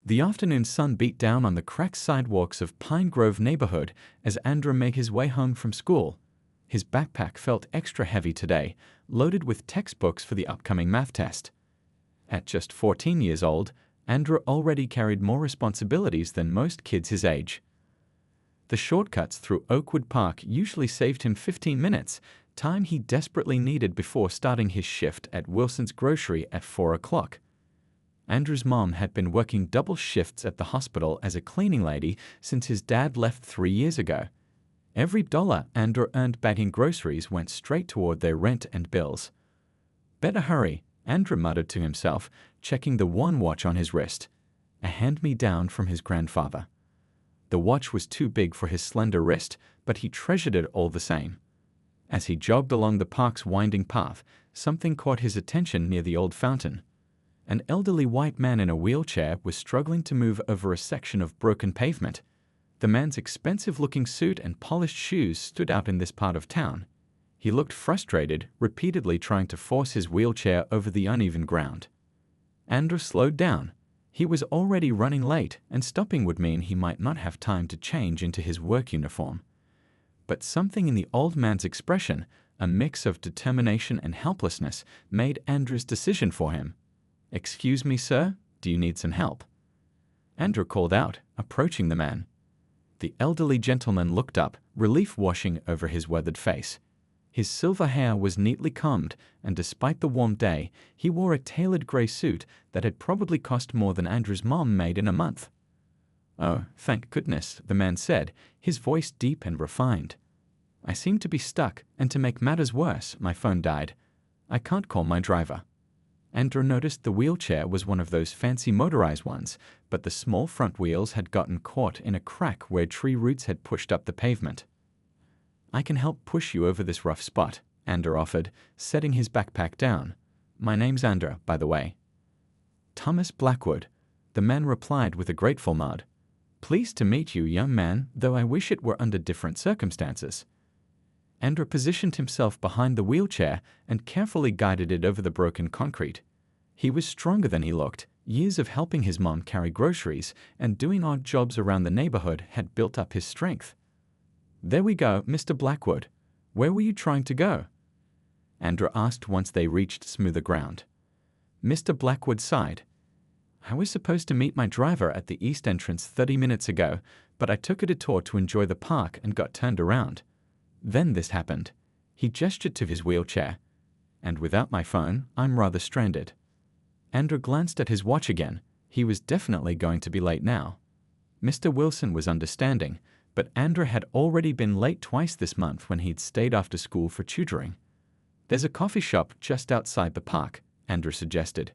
The afternoon sun beat down on the cracked sidewalks of Pine Grove neighborhood as Andrew made his way home from school. His backpack felt extra heavy today, loaded with textbooks for the upcoming math test. At just 14 years old, Andrew already carried more responsibilities than most kids his age. The shortcuts through Oakwood Park usually saved him 15 minutes, time he desperately needed before starting his shift at Wilson's Grocery at 4 o'clock. Andrew's mom had been working double shifts at the hospital as a cleaning lady since his dad left 3 years ago. Every dollar Andrew earned bagging groceries went straight toward their rent and bills. "Better hurry," Andrew muttered to himself, checking the one watch on his wrist, a hand-me-down from his grandfather. The watch was too big for his slender wrist, but he treasured it all the same. As he jogged along the park's winding path, something caught his attention near the old fountain. An elderly white man in a wheelchair was struggling to move over a section of broken pavement. The man's expensive-looking suit and polished shoes stood out in this part of town. He looked frustrated, repeatedly trying to force his wheelchair over the uneven ground. Andrew slowed down. He was already running late, and stopping would mean he might not have time to change into his work uniform. But something in the old man's expression, a mix of determination and helplessness, made Andrew's decision for him. "Excuse me, sir, do you need some help?" Andrew called out, approaching the man. The elderly gentleman looked up, relief washing over his weathered face. His silver hair was neatly combed, and despite the warm day, he wore a tailored gray suit that had probably cost more than Andrew's mom made in a month. "Oh, thank goodness," the man said, his voice deep and refined. "I seem to be stuck, and to make matters worse, my phone died. I can't call my driver." Andrew noticed the wheelchair was one of those fancy motorized ones, but the small front wheels had gotten caught in a crack where tree roots had pushed up the pavement. "I can help push you over this rough spot," Andrew offered, setting his backpack down. "My name's Andrew, by the way." "Thomas Blackwood," the man replied with a grateful nod. "Pleased to meet you, young man, though I wish it were under different circumstances." Andrew positioned himself behind the wheelchair and carefully guided it over the broken concrete. He was stronger than he looked. Years of helping his mom carry groceries and doing odd jobs around the neighborhood had built up his strength. "There we go, Mr. Blackwood. Where were you trying to go?" Andrew asked once they reached smoother ground. Mr. Blackwood sighed. "I was supposed to meet my driver at the east entrance 30 minutes ago, but I took a detour to enjoy the park and got turned around. Then this happened." He gestured to his wheelchair. "And without my phone, I'm rather stranded." Andrew glanced at his watch again. He was definitely going to be late now. Mr. Wilson was understanding, but Andrew had already been late twice this month when he'd stayed after school for tutoring. "There's a coffee shop just outside the park," Andrew suggested.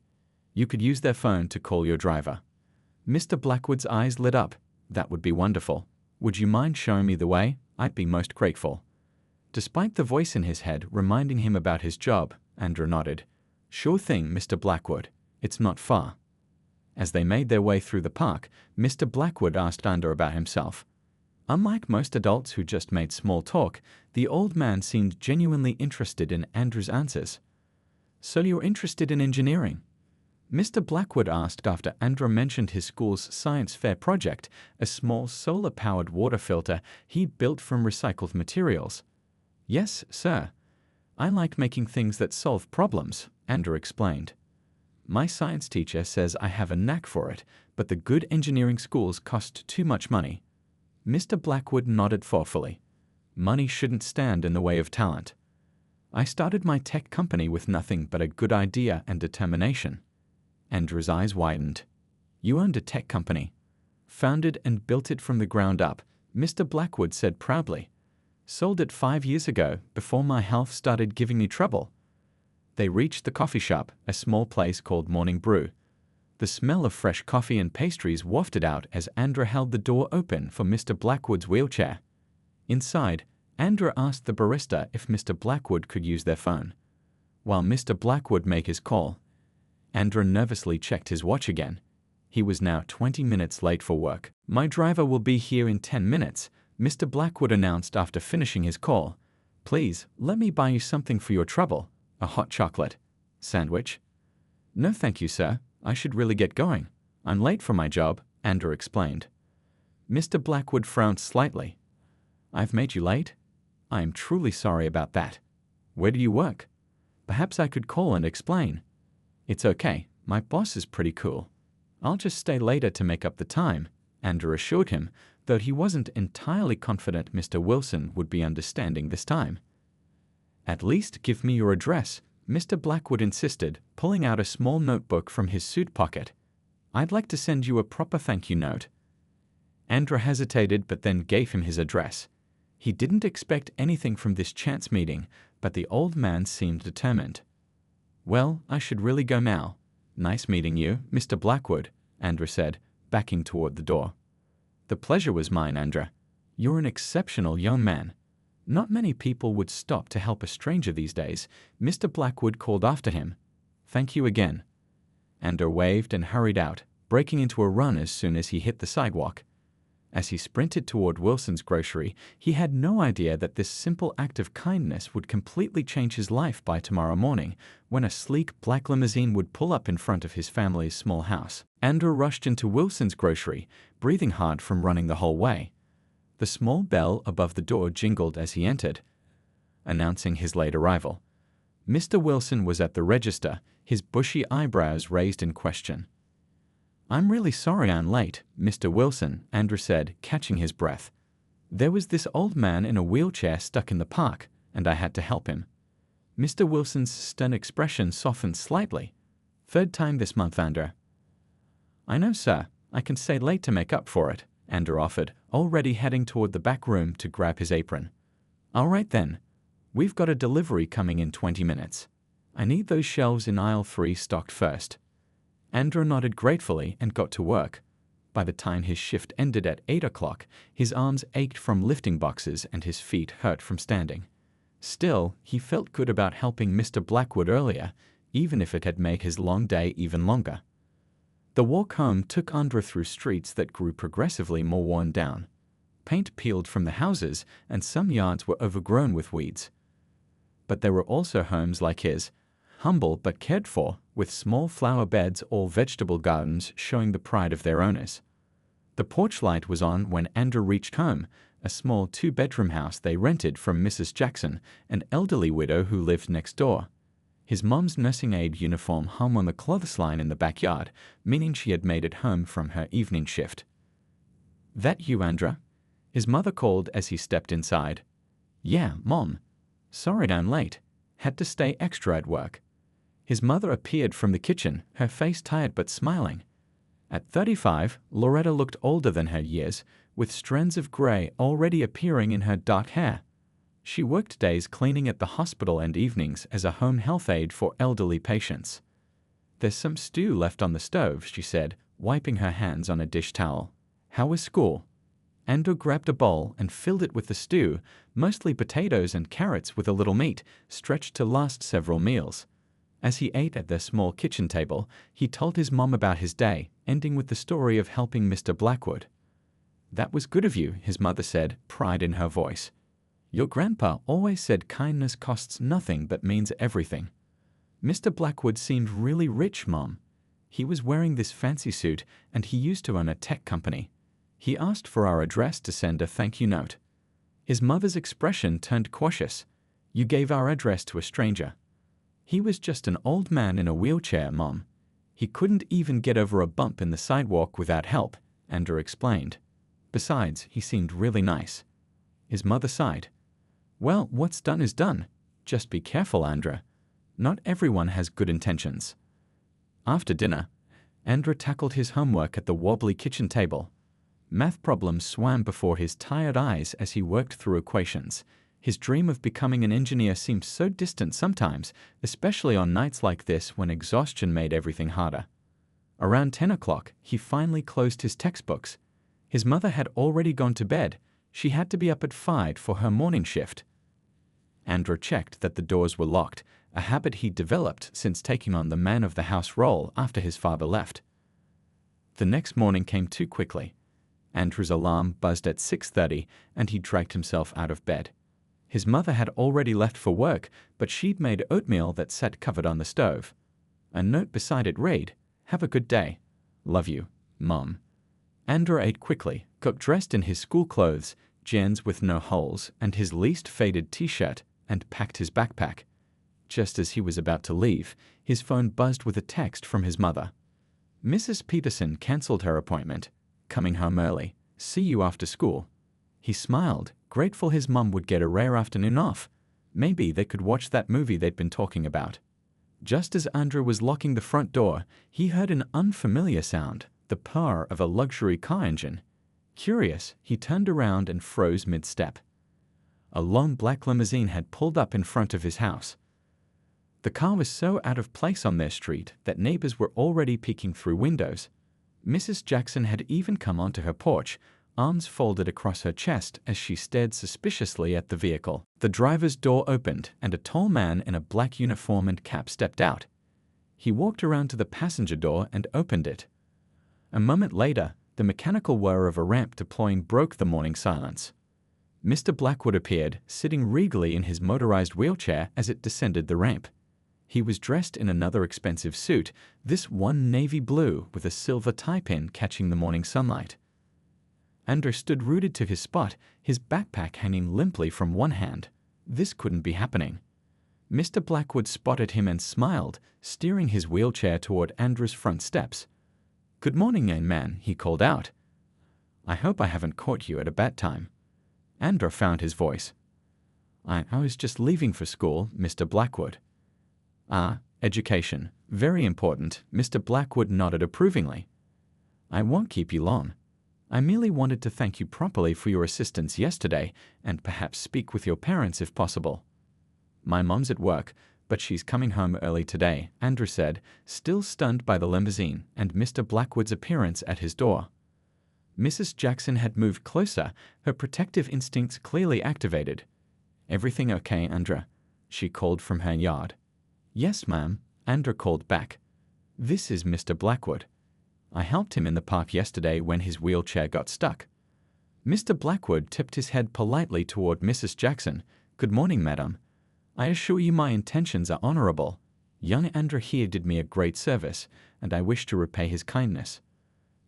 "You could use their phone to call your driver." Mr. Blackwood's eyes lit up. "That would be wonderful. Would you mind showing me the way? I'd be most grateful." Despite the voice in his head reminding him about his job, Andrew nodded. "Sure thing, Mr. Blackwood. It's not far." As they made their way through the park, Mr. Blackwood asked Andrew about himself. Unlike most adults who just made small talk, the old man seemed genuinely interested in Andrew's answers. "So you're interested in engineering?" Mr. Blackwood asked after Andrew mentioned his school's science fair project, a small solar-powered water filter he'd built from recycled materials. "Yes, sir. I like making things that solve problems," Andrew explained. "My science teacher says I have a knack for it, but the good engineering schools cost too much money." Mr. Blackwood nodded thoughtfully. "Money shouldn't stand in the way of talent. I started my tech company with nothing but a good idea and determination." Andrew's eyes widened. "You owned a tech company?" "Founded and built it from the ground up," Mr. Blackwood said proudly. "Sold it 5 years ago, before my health started giving me trouble." They reached the coffee shop, a small place called Morning Brew. The smell of fresh coffee and pastries wafted out as Andrew held the door open for Mr. Blackwood's wheelchair. Inside, Andrew asked the barista if Mr. Blackwood could use their phone. While Mr. Blackwood made his call, Andrew nervously checked his watch again. He was now 20 minutes late for work. "My driver will be here in 10 minutes, Mr. Blackwood announced after finishing his call. "Please, let me buy you something for your trouble. A hot chocolate. Sandwich?" "No thank you, sir. I should really get going." I'm late for my job, Andrew explained. Mr. Blackwood frowned slightly. I've made you late? I am truly sorry about that. Where do you work? Perhaps I could call and explain. It's okay, my boss is pretty cool. I'll just stay later to make up the time, Andrew assured him, though he wasn't entirely confident Mr. Wilson would be understanding this time. At least give me your address, Mr. Blackwood insisted, pulling out a small notebook from his suit pocket. I'd like to send you a proper thank you note. Andrew hesitated but then gave him his address. He didn't expect anything from this chance meeting, but the old man seemed determined. Well, I should really go now. Nice meeting you, Mr. Blackwood, Andrew said, backing toward the door. The pleasure was mine, Andrew. You're an exceptional young man. Not many people would stop to help a stranger these days, Mr. Blackwood called after him. Thank you again. Andrew waved and hurried out, breaking into a run as soon as he hit the sidewalk. As he sprinted toward Wilson's grocery, he had no idea that this simple act of kindness would completely change his life by tomorrow morning, when a sleek black limousine would pull up in front of his family's small house. Andrew rushed into Wilson's grocery, breathing hard from running the whole way. The small bell above the door jingled as he entered, announcing his late arrival. Mr. Wilson was at the register, his bushy eyebrows raised in question. I'm really sorry I'm late, Mr. Wilson, Andrew said, catching his breath. There was this old man in a wheelchair stuck in the park, and I had to help him. Mr. Wilson's stern expression softened slightly. Third time this month, Andrew. I know, sir. I can stay late to make up for it, Andrew offered, already heading toward the back room to grab his apron. All right then. We've got a delivery coming in 20 minutes. I need those shelves in aisle 3 stocked first. Andrew nodded gratefully and got to work. By the time his shift ended at 8 o'clock, his arms ached from lifting boxes and his feet hurt from standing. Still, he felt good about helping Mr. Blackwood earlier, even if it had made his long day even longer. The walk home took Andrew through streets that grew progressively more worn down. Paint peeled from the houses, and some yards were overgrown with weeds. But there were also homes like his, humble but cared for, with small flower beds or vegetable gardens showing the pride of their owners. The porch light was on when Andrew reached home, a small 2-bedroom house they rented from Mrs. Jackson, an elderly widow who lived next door. His mom's nursing aide uniform hung on the clothesline in the backyard, meaning she had made it home from her evening shift. That you, Andrew? His mother called as he stepped inside. Yeah, Mom. Sorry I'm late. Had to stay extra at work. His mother appeared from the kitchen, her face tired but smiling. At 35, Loretta looked older than her years, with strands of gray already appearing in her dark hair. She worked days cleaning at the hospital and evenings as a home health aide for elderly patients. There's some stew left on the stove, she said, wiping her hands on a dish towel. How was school? Andrew grabbed a bowl and filled it with the stew, mostly potatoes and carrots with a little meat, stretched to last several meals. As he ate at their small kitchen table, he told his mom about his day, ending with the story of helping Mr. Blackwood. That was good of you, his mother said, pride in her voice. Your grandpa always said kindness costs nothing but means everything. Mr. Blackwood seemed really rich, Mom. He was wearing this fancy suit, and he used to own a tech company. He asked for our address to send a thank you note. His mother's expression turned cautious. You gave our address to a stranger. He was just an old man in a wheelchair, Mom. He couldn't even get over a bump in the sidewalk without help, Andrew explained. Besides, he seemed really nice. His mother sighed. Well, what's done is done. Just be careful, Andrew. Not everyone has good intentions. After dinner, Andrew tackled his homework at the wobbly kitchen table. Math problems swam before his tired eyes as he worked through equations. His dream of becoming an engineer seemed so distant sometimes, especially on nights like this when exhaustion made everything harder. Around 10 o'clock, he finally closed his textbooks. His mother had already gone to bed. She had to be up at 5 for her morning shift. Andrew checked that the doors were locked, a habit he'd developed since taking on the man-of-the-house role after his father left. The next morning came too quickly. Andrew's alarm buzzed at 6:30, and he dragged himself out of bed. His mother had already left for work, but she'd made oatmeal that sat covered on the stove. A note beside it read, "Have a good day. Love you, Mom. Andrew ate quickly, got dressed in his school clothes, jeans with no holes, and his least faded t-shirt, and packed his backpack. Just as he was about to leave, his phone buzzed with a text from his mother. Mrs. Peterson cancelled her appointment. Coming home early. See you after school. He smiled, grateful his mum would get a rare afternoon off. Maybe they could watch that movie they'd been talking about. Just as Andrew was locking the front door, he heard an unfamiliar sound, the purr of a luxury car engine. Curious, he turned around and froze mid-step. A long black limousine had pulled up in front of his house. The car was so out of place on their street that neighbors were already peeking through windows. Mrs. Jackson had even come onto her porch, arms folded across her chest as she stared suspiciously at the vehicle. The driver's door opened and a tall man in a black uniform and cap stepped out. He walked around to the passenger door and opened it. A moment later, the mechanical whir of a ramp deploying broke the morning silence. Mr. Blackwood appeared, sitting regally in his motorized wheelchair as it descended the ramp. He was dressed in another expensive suit, this one navy blue with a silver tie-pin catching the morning sunlight. Andrew stood rooted to his spot, his backpack hanging limply from one hand. This couldn't be happening. Mr. Blackwood spotted him and smiled, steering his wheelchair toward Andrew's front steps. "Good morning, young man," he called out. "I hope I haven't caught you at a bad time." Andrew found his voice. I was just leaving for school, Mr. Blackwood." Education. Very important." Mr. Blackwood nodded approvingly. "I won't keep you long. I merely wanted to thank you properly for your assistance yesterday and perhaps speak with your parents if possible." "My mom's at work, but she's coming home early today," Andrew said, still stunned by the limousine and Mr. Blackwood's appearance at his door. Mrs. Jackson had moved closer, her protective instincts clearly activated. "Everything okay, Andrew?" she called from her yard. "Yes, ma'am," Andrew called back. "This is Mr. Blackwood. I helped him in the park yesterday when his wheelchair got stuck." Mr. Blackwood tipped his head politely toward Mrs. Jackson. "Good morning, madam. I assure you my intentions are honorable. Young Andrew here did me a great service, and I wish to repay his kindness."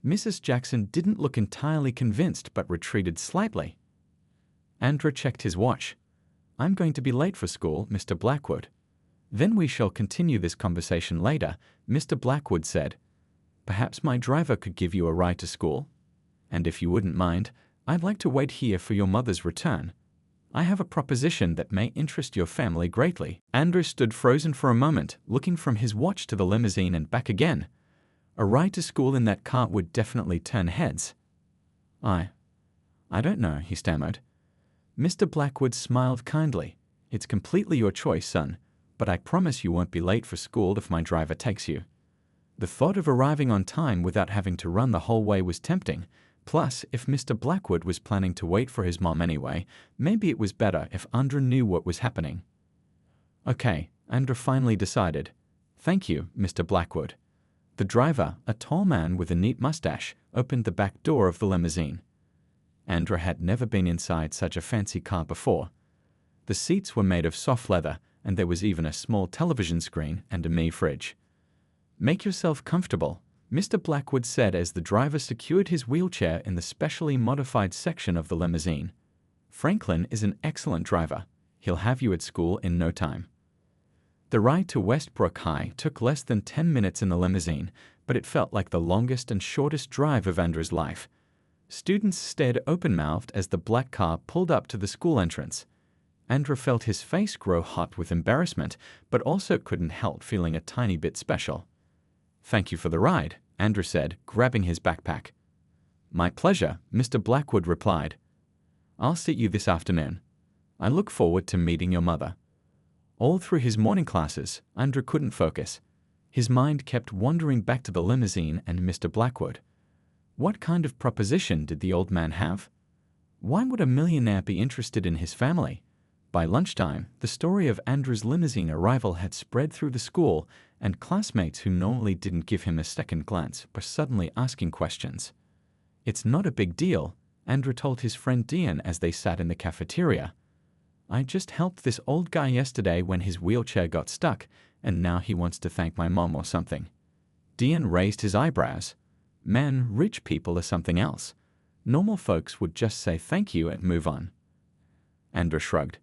Mrs. Jackson didn't look entirely convinced but retreated slightly. Andrew checked his watch. "I'm going to be late for school, Mr. Blackwood." "Then we shall continue this conversation later," Mr. Blackwood said. "Perhaps my driver could give you a ride to school? And if you wouldn't mind, I'd like to wait here for your mother's return. I have a proposition that may interest your family greatly." Andrew stood frozen for a moment, looking from his watch to the limousine and back again. A ride to school in that car would definitely turn heads. I don't know," he stammered. Mr. Blackwood smiled kindly. "It's completely your choice, son, but I promise you won't be late for school if my driver takes you." The thought of arriving on time without having to run the whole way was tempting. Plus, if Mr. Blackwood was planning to wait for his mom anyway, maybe it was better if Andrew knew what was happening. "Okay," Andrew finally decided. "Thank you, Mr. Blackwood." The driver, a tall man with a neat mustache, opened the back door of the limousine. Andrew had never been inside such a fancy car before. The seats were made of soft leather, and there was even a small television screen and a mini fridge. "Make yourself comfortable," Mr. Blackwood said as the driver secured his wheelchair in the specially modified section of the limousine. "Franklin is an excellent driver. He'll have you at school in no time." The ride to Westbrook High took less than 10 minutes in the limousine, but it felt like the longest and shortest drive of Andrew's life. Students stared open-mouthed as the black car pulled up to the school entrance. Andrew felt his face grow hot with embarrassment, but also couldn't help feeling a tiny bit special. "Thank you for the ride," Andrew said, grabbing his backpack. "My pleasure," Mr. Blackwood replied. "I'll see you this afternoon. I look forward to meeting your mother." All through his morning classes, Andrew couldn't focus. His mind kept wandering back to the limousine and Mr. Blackwood. What kind of proposition did the old man have? Why would a millionaire be interested in his family? By lunchtime, the story of Andrew's limousine arrival had spread through the school, and classmates who normally didn't give him a second glance were suddenly asking questions. "It's not a big deal," Andrew told his friend Dean as they sat in the cafeteria. "I just helped this old guy yesterday when his wheelchair got stuck, and now he wants to thank my mom or something." Dean raised his eyebrows. Man, rich people are something else. Normal folks would just say thank you and move on. Andra shrugged.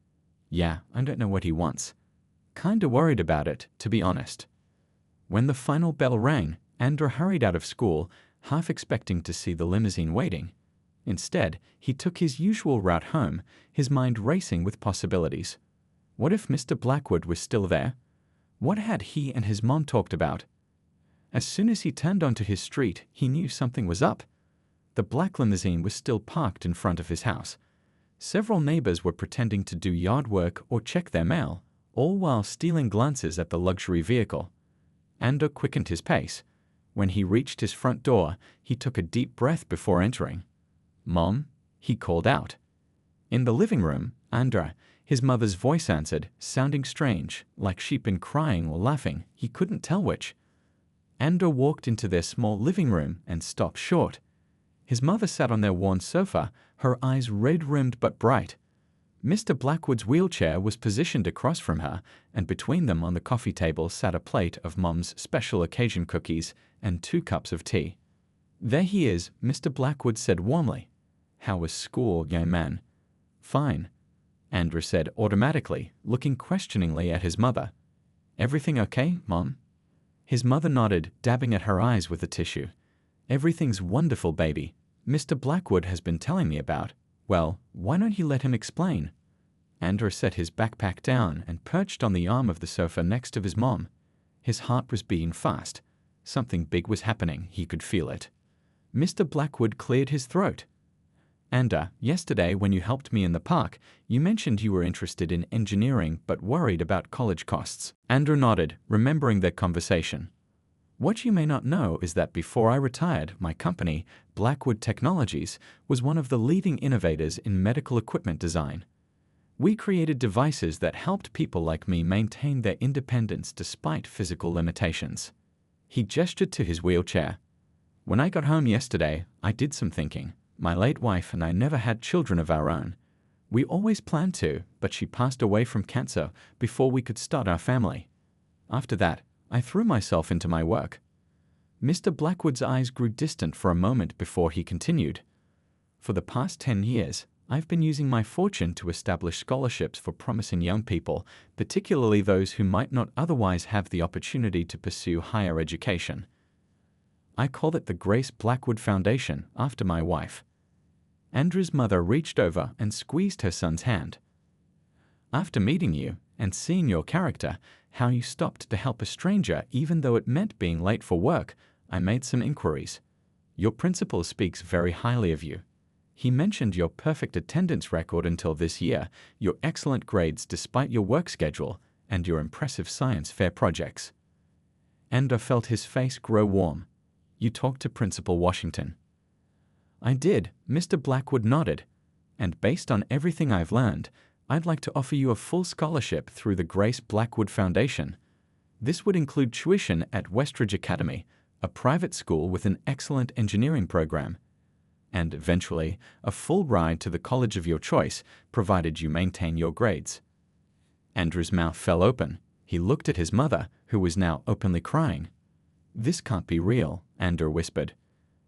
Yeah, I don't know what he wants. Kinda worried about it, to be honest. When the final bell rang, Andra hurried out of school, half expecting to see the limousine waiting. Instead, he took his usual route home, his mind racing with possibilities. What if Mr. Blackwood was still there? What had he and his mom talked about? As soon as he turned onto his street, he knew something was up. The black limousine was still parked in front of his house. Several neighbors were pretending to do yard work or check their mail, all while stealing glances at the luxury vehicle. Andra quickened his pace. When he reached his front door, he took a deep breath before entering. "Mom?" he called out. In the living room, Andra, his mother's voice answered, sounding strange, like she'd been crying or laughing. He couldn't tell which. Andra walked into their small living room and stopped short. His mother sat on their worn sofa, her eyes red-rimmed but bright. Mr. Blackwood's wheelchair was positioned across from her, and between them on the coffee table sat a plate of Mom's special occasion cookies and 2 cups of tea. "There he is," Mr. Blackwood said warmly. "How was school, young man?" "Fine," Andra said automatically, looking questioningly at his mother. "Everything okay, Mom?" His mother nodded, dabbing at her eyes with a tissue. "Everything's wonderful, baby. Mr. Blackwood has been telling me about. Well, why don't you let him explain?" Andra set his backpack down and perched on the arm of the sofa next to his mom. His heart was beating fast. Something big was happening, he could feel it. Mr. Blackwood cleared his throat. "Andra, yesterday when you helped me in the park, you mentioned you were interested in engineering but worried about college costs." Andra nodded, remembering their conversation. "What you may not know is that before I retired, my company, Blackwood Technologies, was one of the leading innovators in medical equipment design. We created devices that helped people like me maintain their independence despite physical limitations." He gestured to his wheelchair. "When I got home yesterday, I did some thinking. My late wife and I never had children of our own. We always planned to, but she passed away from cancer before we could start our family. After that, I threw myself into my work." Mr. Blackwood's eyes grew distant for a moment before he continued. "For the past 10 years, I've been using my fortune to establish scholarships for promising young people, particularly those who might not otherwise have the opportunity to pursue higher education. I call it the Grace Blackwood Foundation, after my wife." Andra's mother reached over and squeezed her son's hand. "After meeting you and seeing your character, how you stopped to help a stranger even though it meant being late for work, I made some inquiries. Your principal speaks very highly of you. He mentioned your perfect attendance record until this year, your excellent grades despite your work schedule, and your impressive science fair projects." Andra felt his face grow warm. "You talked to Principal Washington?" "I did," Mr. Blackwood nodded. "And based on everything I've learned, I'd like to offer you a full scholarship through the Grace Blackwood Foundation. This would include tuition at Westridge Academy, a private school with an excellent engineering program, and eventually a full ride to the college of your choice, provided you maintain your grades." Andrew's mouth fell open. He looked at his mother, who was now openly crying. "This can't be real," Andrew whispered.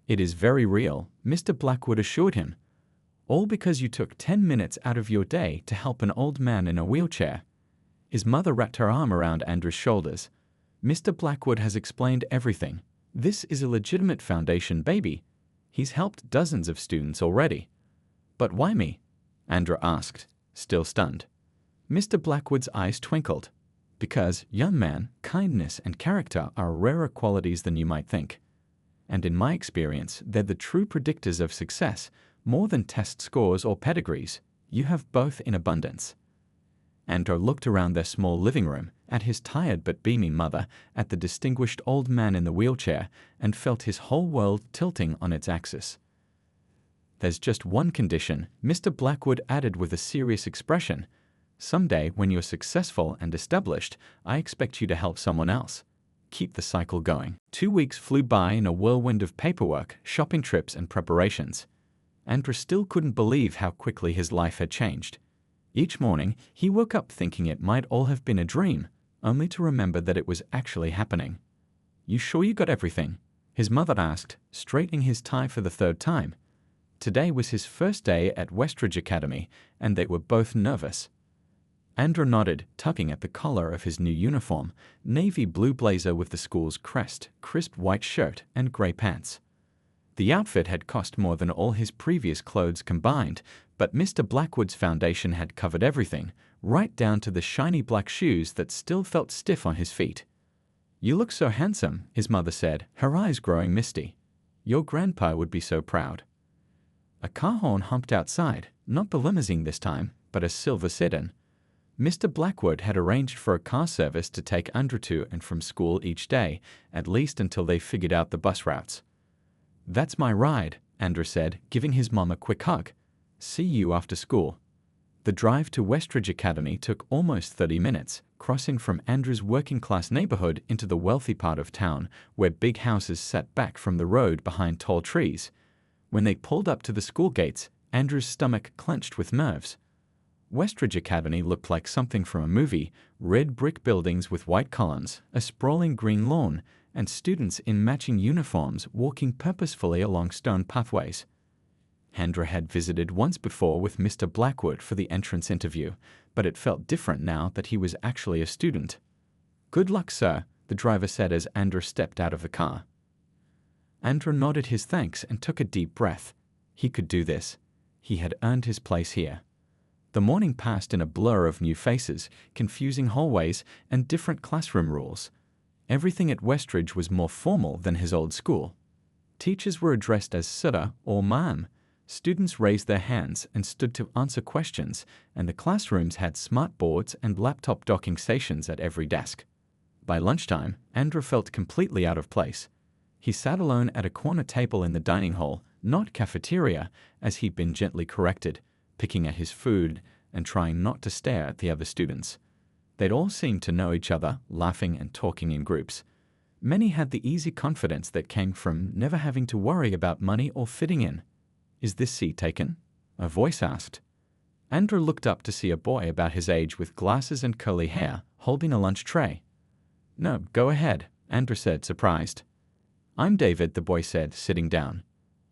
"It is very real," Mr. Blackwood assured him. "All because you took 10 minutes out of your day to help an old man in a wheelchair." His mother wrapped her arm around Andrew's shoulders. "Mr. Blackwood has explained everything. This is a legitimate foundation, baby. He's helped dozens of students already." "But why me?" Andrew asked, still stunned. Mr. Blackwood's eyes twinkled. "Because, young man, kindness and character are rarer qualities than you might think. And in my experience, they're the true predictors of success, more than test scores or pedigrees. You have both in abundance." Andrew looked around their small living room, at his tired but beaming mother, at the distinguished old man in the wheelchair, and felt his whole world tilting on its axis. "There's just one condition," Mr. Blackwood added with a serious expression. "Someday, when you're successful and established, I expect you to help someone else. Keep the cycle going." 2 weeks flew by in a whirlwind of paperwork, shopping trips, and preparations. Andrew still couldn't believe how quickly his life had changed. Each morning, he woke up thinking it might all have been a dream, only to remember that it was actually happening. "You sure you got everything?" his mother asked, straightening his tie for the third time. Today was his first day at Westridge Academy, and they were both nervous. Andrew nodded, tugging at the collar of his new uniform, navy blue blazer with the school's crest, crisp white shirt, and gray pants. The outfit had cost more than all his previous clothes combined, but Mr. Blackwood's foundation had covered everything, right down to the shiny black shoes that still felt stiff on his feet. "You look so handsome," his mother said, her eyes growing misty. "Your grandpa would be so proud." A car horn humped outside, not the limousine this time, but a silver sedan. Mr. Blackwood had arranged for a car service to take Andrew to and from school each day, at least until they figured out the bus routes. "That's my ride," Andrew said, giving his mom a quick hug. "See you after school." The drive to Westridge Academy took almost 30 minutes, crossing from Andrew's working-class neighborhood into the wealthy part of town, where big houses sat back from the road behind tall trees. When they pulled up to the school gates, Andrew's stomach clenched with nerves. Westridge Academy looked like something from a movie: red brick buildings with white columns, a sprawling green lawn, and students in matching uniforms walking purposefully along stone pathways. Andrew had visited once before with Mr. Blackwood for the entrance interview, but it felt different now that he was actually a student. "Good luck, sir," the driver said as Andrew stepped out of the car. Andrew nodded his thanks and took a deep breath. He could do this. He had earned his place here. The morning passed in a blur of new faces, confusing hallways, and different classroom rules. Everything at Westridge was more formal than his old school. Teachers were addressed as sir or ma'am. Students raised their hands and stood to answer questions, and the classrooms had smart boards and laptop docking stations at every desk. By lunchtime, Andrew felt completely out of place. He sat alone at a corner table in the dining hall, not cafeteria, as he'd been gently corrected, picking at his food and trying not to stare at the other students. They'd all seemed to know each other, laughing and talking in groups. Many had the easy confidence that came from never having to worry about money or fitting in. "Is this seat taken?" a voice asked. Andrew looked up to see a boy about his age with glasses and curly hair, holding a lunch tray. "No, go ahead," Andrew said, surprised. "I'm David," the boy said, sitting down.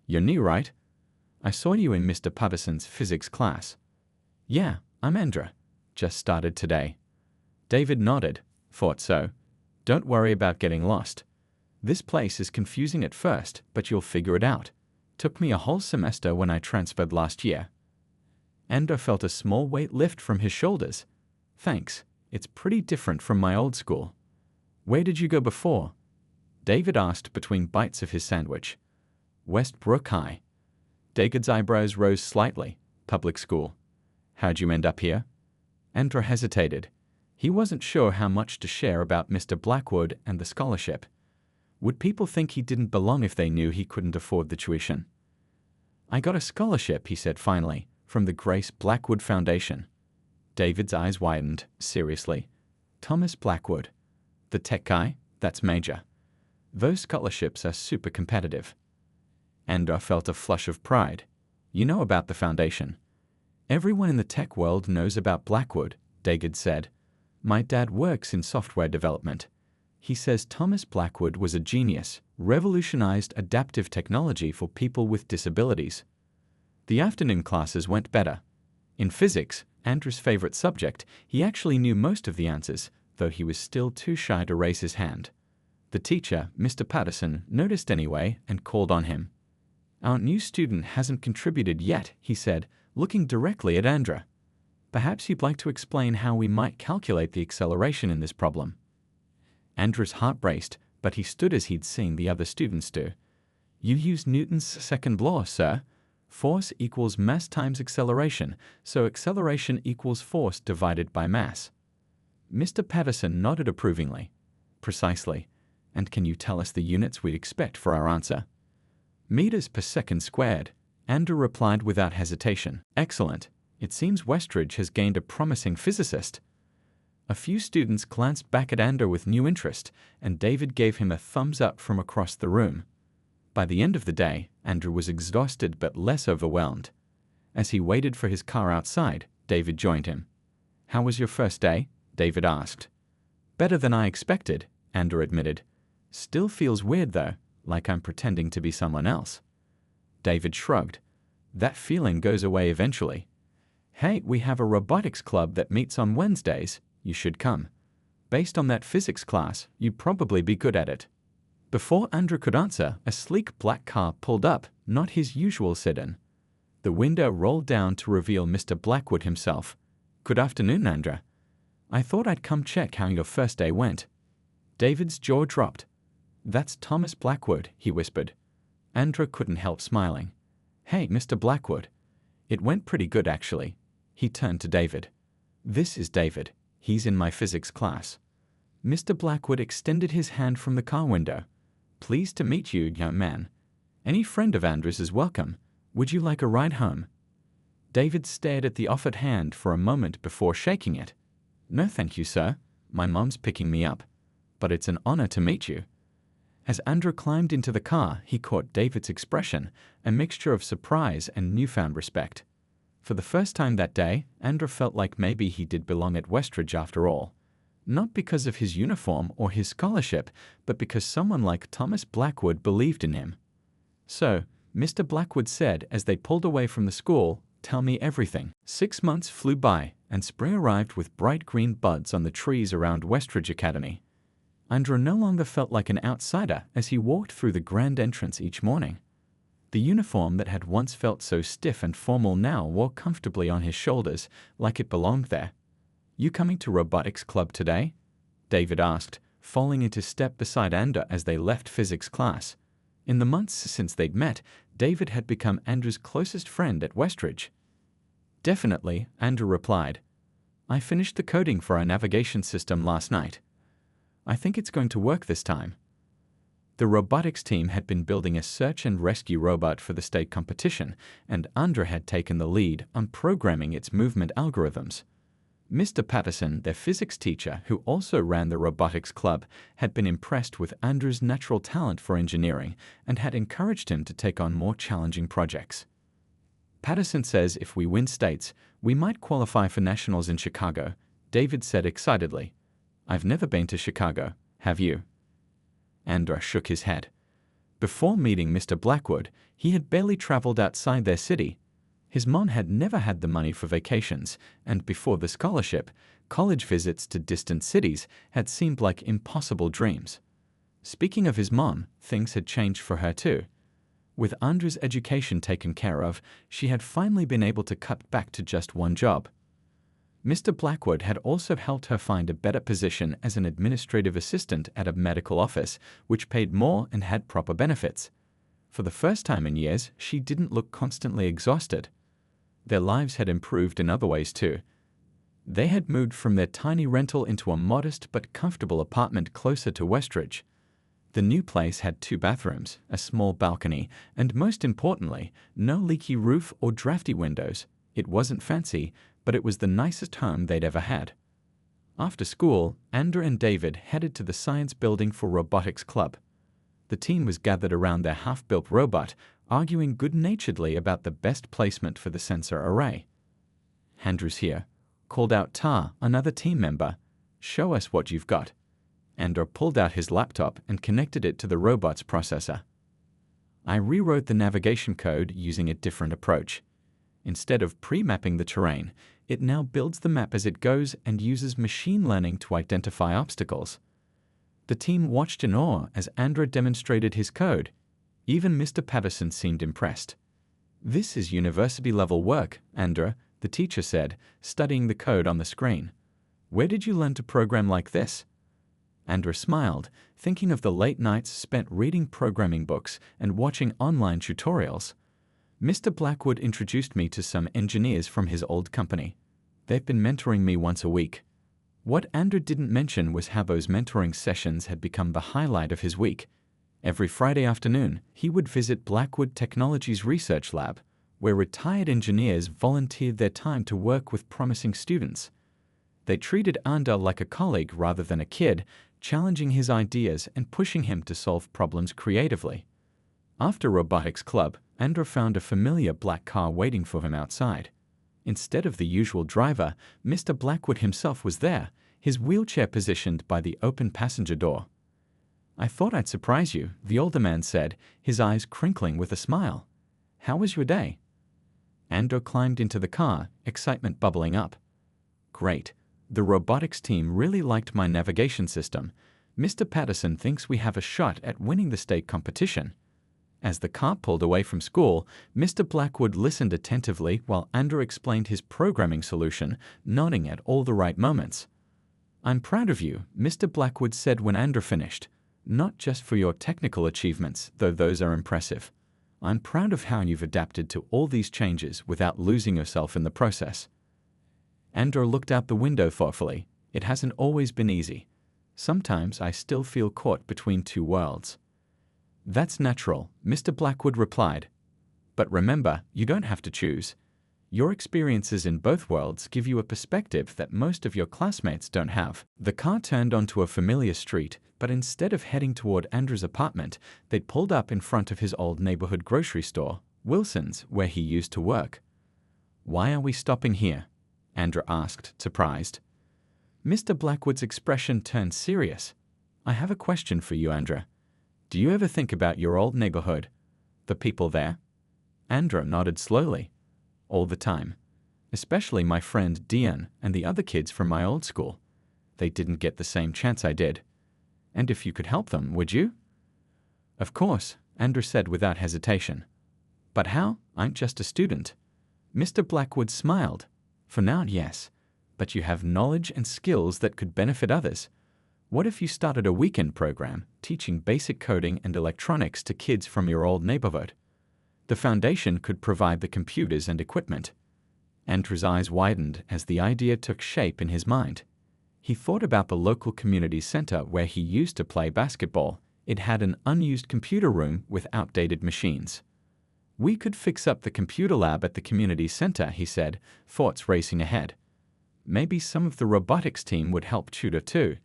"You're new, right? I saw you in Mr. Patterson's physics class." "Yeah, I'm Andrew. Just started today." David nodded. "Thought so. Don't worry about getting lost. This place is confusing at first, but you'll figure it out. Took me a whole semester when I transferred last year." Andrew felt a small weight lift from his shoulders. "Thanks. It's pretty different from my old school." "Where did you go before?" David asked between bites of his sandwich. "Westbrook High." David's eyebrows rose slightly. "Public school. How'd you end up here?" Andrew hesitated. He wasn't sure how much to share about Mr. Blackwood and the scholarship. Would people think he didn't belong if they knew he couldn't afford the tuition? "I got a scholarship," he said finally, "from the Grace Blackwood Foundation." David's eyes widened, seriously. "Thomas Blackwood. The tech guy? That's major. Those scholarships are super competitive." Andrew felt a flush of pride. "You know about the foundation." "Everyone in the tech world knows about Blackwood," David said. "My dad works in software development. He says Thomas Blackwood was a genius, revolutionized adaptive technology for people with disabilities." The afternoon classes went better. In physics, Andrew's favorite subject, he actually knew most of the answers, though he was still too shy to raise his hand. The teacher, Mr. Patterson, noticed anyway and called on him. "Our new student hasn't contributed yet," he said, looking directly at Andrew. "Perhaps you'd like to explain how we might calculate the acceleration in this problem." Andrew's heart raced, but he stood as he'd seen the other students do. "You use Newton's second law, sir. Force equals mass times acceleration, so acceleration equals force divided by mass." Mr. Patterson nodded approvingly. "Precisely. And can you tell us the units we'd expect for our answer?" "Meters per second squared," Andrew replied without hesitation. "Excellent. It seems Westridge has gained a promising physicist." A few students glanced back at Andrew with new interest, and David gave him a thumbs up from across the room. By the end of the day, Andrew was exhausted but less overwhelmed. As he waited for his car outside, David joined him. "How was your first day?" David asked. "Better than I expected," Andrew admitted. "Still feels weird though, like I'm pretending to be someone else. David shrugged. That feeling goes away eventually. Hey, we have a robotics club that meets on Wednesdays. You should come. Based on that physics class, you'd probably be good at it. Before Andrew could answer, a sleek black car pulled up, not his usual sedan. The window rolled down to reveal Mr. Blackwood himself. Good afternoon, Andrew. I thought I'd come check how your first day went. David's jaw dropped. That's Thomas Blackwood, he whispered. Andrew couldn't help smiling. Hey, Mr. Blackwood. It went pretty good, actually. He turned to David. This is David. He's in my physics class. Mr. Blackwood extended his hand from the car window. Pleased to meet you, young man. Any friend of Andrew's is welcome. Would you like a ride home? David stared at the offered hand for a moment before shaking it. No, thank you, sir. My mom's picking me up. But it's an honor to meet you. As Andrew climbed into the car, he caught David's expression, a mixture of surprise and newfound respect. For the first time that day, Andrew felt like maybe he did belong at Westridge after all. Not because of his uniform or his scholarship, but because someone like Thomas Blackwood believed in him. So, Mr. Blackwood said as they pulled away from the school, "Tell me everything." 6 months flew by, and spring arrived with bright green buds on the trees around Westridge Academy. Andrew no longer felt like an outsider as he walked through the grand entrance each morning. The uniform that had once felt so stiff and formal now wore comfortably on his shoulders, like it belonged there. You coming to robotics club today? David asked, falling into step beside Andrew as they left physics class. In the months since they'd met, David had become Andrew's closest friend at Westridge. Definitely, Andrew replied. I finished the coding for our navigation system last night. I think it's going to work this time. The robotics team had been building a search and rescue robot for the state competition, and Andrew had taken the lead on programming its movement algorithms. Mr. Patterson, their physics teacher, who also ran the robotics club, had been impressed with Andrew's natural talent for engineering and had encouraged him to take on more challenging projects. Patterson says if we win states, we might qualify for nationals in Chicago, David said excitedly. I've never been to Chicago, have you? Andrew shook his head. Before meeting Mr. Blackwood, he had barely traveled outside their city. His mom had never had the money for vacations, and before the scholarship, college visits to distant cities had seemed like impossible dreams. Speaking of his mom, things had changed for her too. With Andrew's education taken care of, she had finally been able to cut back to just one job. Mr. Blackwood had also helped her find a better position as an administrative assistant at a medical office, which paid more and had proper benefits. For the first time in years, she didn't look constantly exhausted. Their lives had improved in other ways too. They had moved from their tiny rental into a modest but comfortable apartment closer to Westridge. The new place had 2 bathrooms, a small balcony, and most importantly, no leaky roof or drafty windows. It wasn't fancy, but it was the nicest home they'd ever had. After school, Andrew and David headed to the science building for robotics club. The team was gathered around their half-built robot, arguing good-naturedly about the best placement for the sensor array. Andrew's here, called out Tar, another team member. Show us what you've got. Andrew pulled out his laptop and connected it to the robot's processor. I rewrote the navigation code using a different approach. Instead of pre-mapping the terrain, it now builds the map as it goes and uses machine learning to identify obstacles. The team watched in awe as Andrew demonstrated his code. Even Mr. Patterson seemed impressed. This is university-level work, Andrew, the teacher said, studying the code on the screen. Where did you learn to program like this? Andrew smiled, thinking of the late nights spent reading programming books and watching online tutorials. Mr. Blackwood introduced me to some engineers from his old company. They've been mentoring me once a week. What Andrew didn't mention was how those mentoring sessions had become the highlight of his week. Every Friday afternoon, he would visit Blackwood Technologies Research Lab, where retired engineers volunteered their time to work with promising students. They treated Andrew like a colleague rather than a kid, challenging his ideas and pushing him to solve problems creatively. After robotics club, Andrew found a familiar black car waiting for him outside. Instead of the usual driver, Mr. Blackwood himself was there, his wheelchair positioned by the open passenger door. I thought I'd surprise you, the older man said, his eyes crinkling with a smile. How was your day? Andrew climbed into the car, excitement bubbling up. Great. The robotics team really liked my navigation system. Mr. Patterson thinks we have a shot at winning the state competition. As the car pulled away from school, Mr. Blackwood listened attentively while Andrew explained his programming solution, nodding at all the right moments. I'm proud of you, Mr. Blackwood said when Andrew finished. Not just for your technical achievements, though those are impressive. I'm proud of how you've adapted to all these changes without losing yourself in the process. Andrew looked out the window thoughtfully. It hasn't always been easy. Sometimes I still feel caught between two worlds. That's natural, Mr. Blackwood replied. But remember, you don't have to choose. Your experiences in both worlds give you a perspective that most of your classmates don't have. The car turned onto a familiar street, but instead of heading toward Andrew's apartment, they'd pulled up in front of his old neighborhood grocery store, Wilson's, where he used to work. Why are we stopping here? Andrew asked, surprised. Mr. Blackwood's expression turned serious. I have a question for you, Andrew. Do you ever think about your old neighborhood? The people there? Andrew nodded slowly. All the time. Especially my friend Dion and the other kids from my old school. They didn't get the same chance I did. And if you could help them, would you? Of course, Andrew said without hesitation. But how? I'm just a student. Mr. Blackwood smiled. For now, yes. But you have knowledge and skills that could benefit others. What if you started a weekend program teaching basic coding and electronics to kids from your old neighborhood? The foundation could provide the computers and equipment. Andrew's eyes widened as the idea took shape in his mind. He thought about the local community center where he used to play basketball. It had an unused computer room with outdated machines. We could fix up the computer lab at the community center, he said, thoughts racing ahead. Maybe some of the robotics team would help tutor too.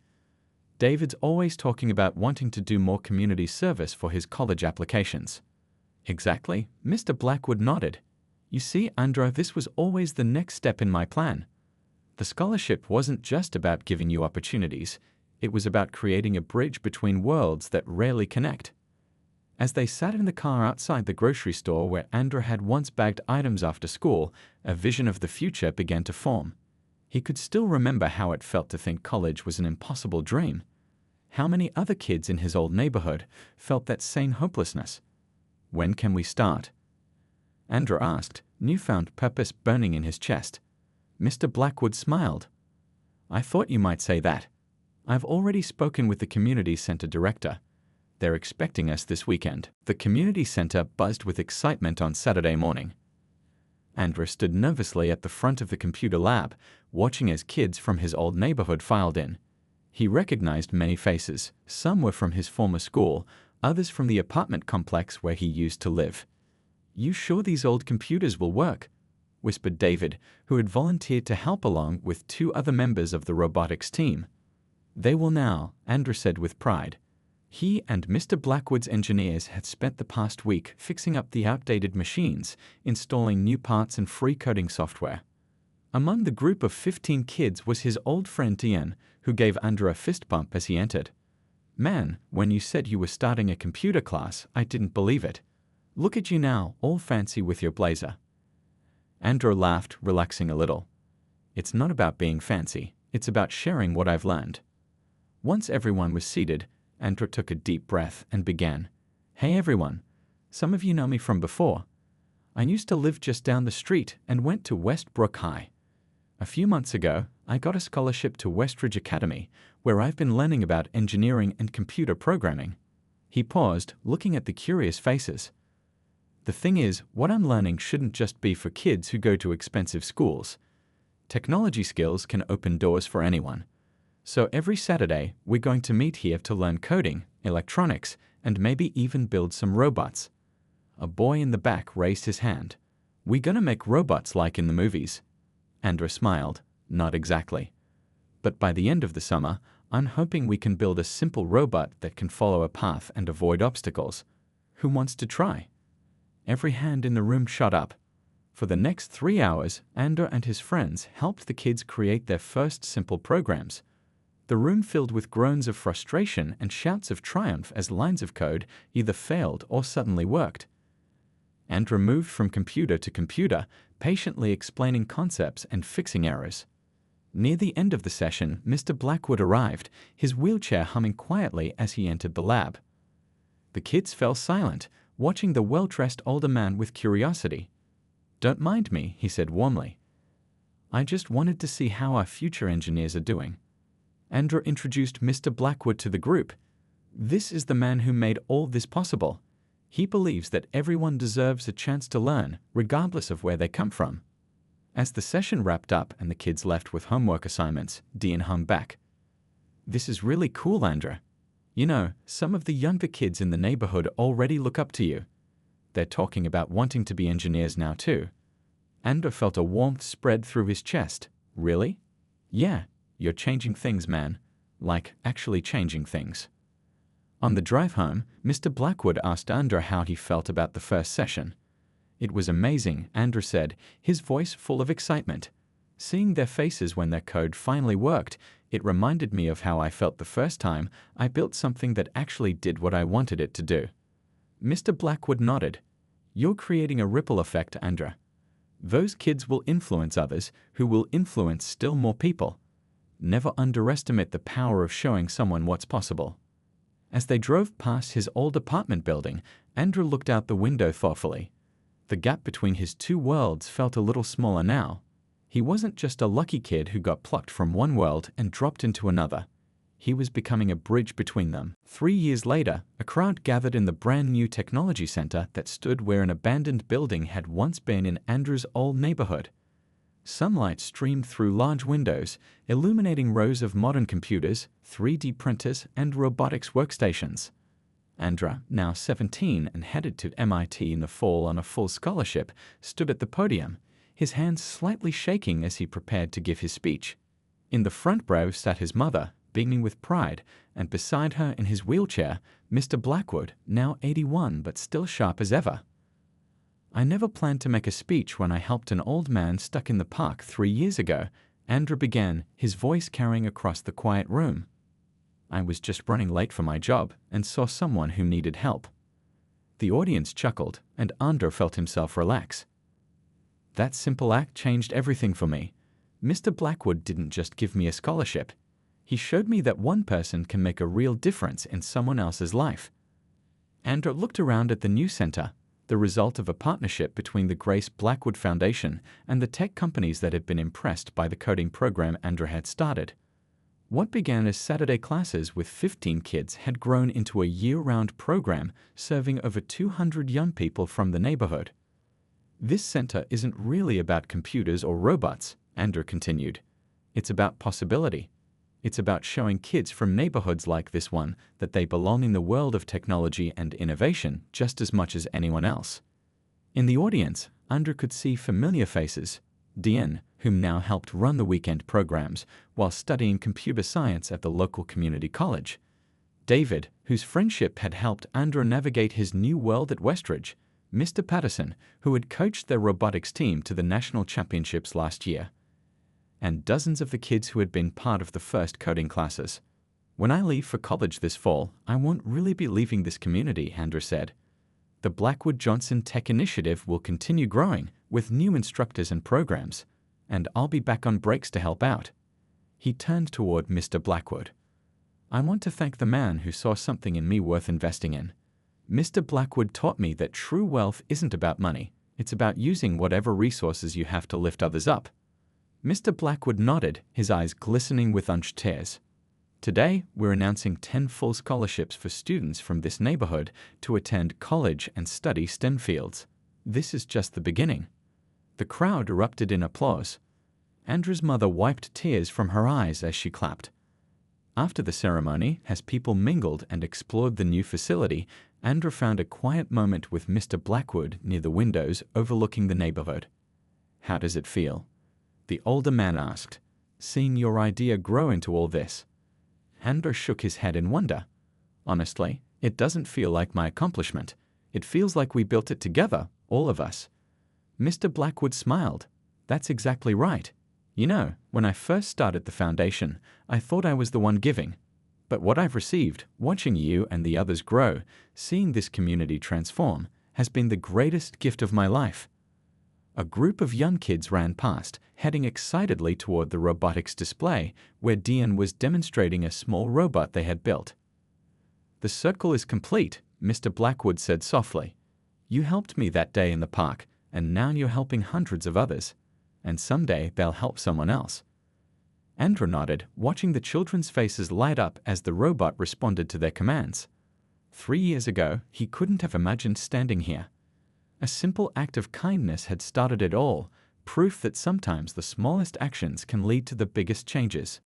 David's always talking about wanting to do more community service for his college applications. Exactly, Mr. Blackwood nodded. You see, Andrew, this was always the next step in my plan. The scholarship wasn't just about giving you opportunities. It was about creating a bridge between worlds that rarely connect. As they sat in the car outside the grocery store where Andrew had once bagged items after school, a vision of the future began to form. He could still remember how it felt to think college was an impossible dream. How many other kids in his old neighborhood felt that same hopelessness? When can we start? Andrew asked, newfound purpose burning in his chest. Mr. Blackwood smiled. I thought you might say that. I've already spoken with the community center director. They're expecting us this weekend. The community center buzzed with excitement on Saturday morning. Andrew stood nervously at the front of the computer lab, watching as kids from his old neighborhood filed in. He recognized many faces. Some were from his former school, others from the apartment complex where he used to live. You sure these old computers will work? Whispered David, who had volunteered to help along with two other members of the robotics team. They will now, Andrew said with pride. He and Mr. Blackwood's engineers had spent the past week fixing up the outdated machines, installing new parts and free coding software. Among the group of 15 kids was his old friend Dion, who gave Andrew a fist bump as he entered. Man, when you said you were starting a computer class, I didn't believe it. Look at you now, all fancy with your blazer. Andrew laughed, relaxing a little. It's not about being fancy, it's about sharing what I've learned. Once everyone was seated, Andrew took a deep breath and began. Hey everyone, some of you know me from before. I used to live just down the street and went to Westbrook High. A few months ago, I got a scholarship to Westridge Academy, where I've been learning about engineering and computer programming. He paused, looking at the curious faces. The thing is, what I'm learning shouldn't just be for kids who go to expensive schools. Technology skills can open doors for anyone. So every Saturday, we're going to meet here to learn coding, electronics, and maybe even build some robots. A boy in the back raised his hand. We're gonna make robots like in the movies. Andrew smiled. Not exactly. But by the end of the summer, I'm hoping we can build a simple robot that can follow a path and avoid obstacles. Who wants to try? Every hand in the room shot up. For the next 3 hours, Andrew and his friends helped the kids create their first simple programs. The room filled with groans of frustration and shouts of triumph as lines of code either failed or suddenly worked. Andrew moved from computer to computer, patiently explaining concepts and fixing errors. Near the end of the session, Mr. Blackwood arrived, his wheelchair humming quietly as he entered the lab. The kids fell silent, watching the well-dressed older man with curiosity. "Don't mind me," he said warmly. "I just wanted to see how our future engineers are doing." Andrew introduced Mr. Blackwood to the group. "This is the man who made all this possible. He believes that everyone deserves a chance to learn, regardless of where they come from." As the session wrapped up and the kids left with homework assignments, Dean hummed back, "This is really cool, Andrew. You know, some of the younger kids in the neighborhood already look up to you. They're talking about wanting to be engineers now too." Andrew felt a warmth spread through his chest. "Really?" "Yeah, you're changing things, man. Like, actually changing things." On the drive home, Mr. Blackwood asked Andrew how he felt about the first session. "It was amazing," Andrew said, his voice full of excitement. "Seeing their faces when their code finally worked, it reminded me of how I felt the first time I built something that actually did what I wanted it to do." Mr. Blackwood nodded. "You're creating a ripple effect, Andrew. Those kids will influence others, who will influence still more people. Never underestimate the power of showing someone what's possible." As they drove past his old apartment building, Andrew looked out the window thoughtfully. The gap between his two worlds felt a little smaller now. He wasn't just a lucky kid who got plucked from one world and dropped into another. He was becoming a bridge between them. 3 years later, a crowd gathered in the brand new technology center that stood where an abandoned building had once been in Andrew's old neighborhood. Sunlight streamed through large windows, illuminating rows of modern computers, 3D printers, and robotics workstations. Andrew, now 17 and headed to MIT in the fall on a full scholarship, stood at the podium, his hands slightly shaking as he prepared to give his speech. In the front row sat his mother, beaming with pride, and beside her in his wheelchair, Mr. Blackwood, now 81 but still sharp as ever. "I never planned to make a speech when I helped an old man stuck in the park 3 years ago," Andrew began, his voice carrying across the quiet room. "I was just running late for my job and saw someone who needed help." The audience chuckled, and Andrew felt himself relax. "That simple act changed everything for me. Mr. Blackwood didn't just give me a scholarship. He showed me that one person can make a real difference in someone else's life." Andrew looked around at the new center, the result of a partnership between the Grace Blackwood Foundation and the tech companies that had been impressed by the coding program Andrew had started. What began as Saturday classes with 15 kids had grown into a year-round program serving over 200 young people from the neighborhood. "This center isn't really about computers or robots," Andrew continued. "It's about possibility. It's about showing kids from neighborhoods like this one that they belong in the world of technology and innovation just as much as anyone else." In the audience, Andrew could see familiar faces. Dean, whom now helped run the weekend programs while studying computer science at the local community college. David, whose friendship had helped Andrew navigate his new world at Westridge. Mr. Patterson, who had coached their robotics team to the national championships last year. And dozens of the kids who had been part of the first coding classes. "When I leave for college this fall, I won't really be leaving this community," Andrew said. "The Blackwood Johnson Tech Initiative will continue growing with new instructors and programs, and I'll be back on breaks to help out." He turned toward Mr. Blackwood. "I want to thank the man who saw something in me worth investing in. Mr. Blackwood taught me that true wealth isn't about money. It's about using whatever resources you have to lift others up." Mr. Blackwood nodded, his eyes glistening with unshed tears. "Today, we're announcing 10 full scholarships for students from this neighborhood to attend college and study STEM fields. This is just the beginning." The crowd erupted in applause. Andrew's mother wiped tears from her eyes as she clapped. After the ceremony, as people mingled and explored the new facility, Andrew found a quiet moment with Mr. Blackwood near the windows overlooking the neighborhood. "How does it feel?" the older man asked, "seeing your idea grow into all this?" Andrew shook his head in wonder. "Honestly, it doesn't feel like my accomplishment. It feels like we built it together, all of us." Mr. Blackwood smiled. "That's exactly right. When I first started the foundation, I thought I was the one giving. But what I've received, watching you and the others grow, seeing this community transform, has been the greatest gift of my life. A group of young kids ran past, heading excitedly toward the robotics display, where Dian was demonstrating a small robot they had built. "The circle is complete," Mr. Blackwood said softly. "You helped me that day in the park, and now you're helping hundreds of others. And someday they'll help someone else." Andrew nodded, watching the children's faces light up as the robot responded to their commands. 3 years ago, he couldn't have imagined standing here. A simple act of kindness had started it all, proof that sometimes the smallest actions can lead to the biggest changes.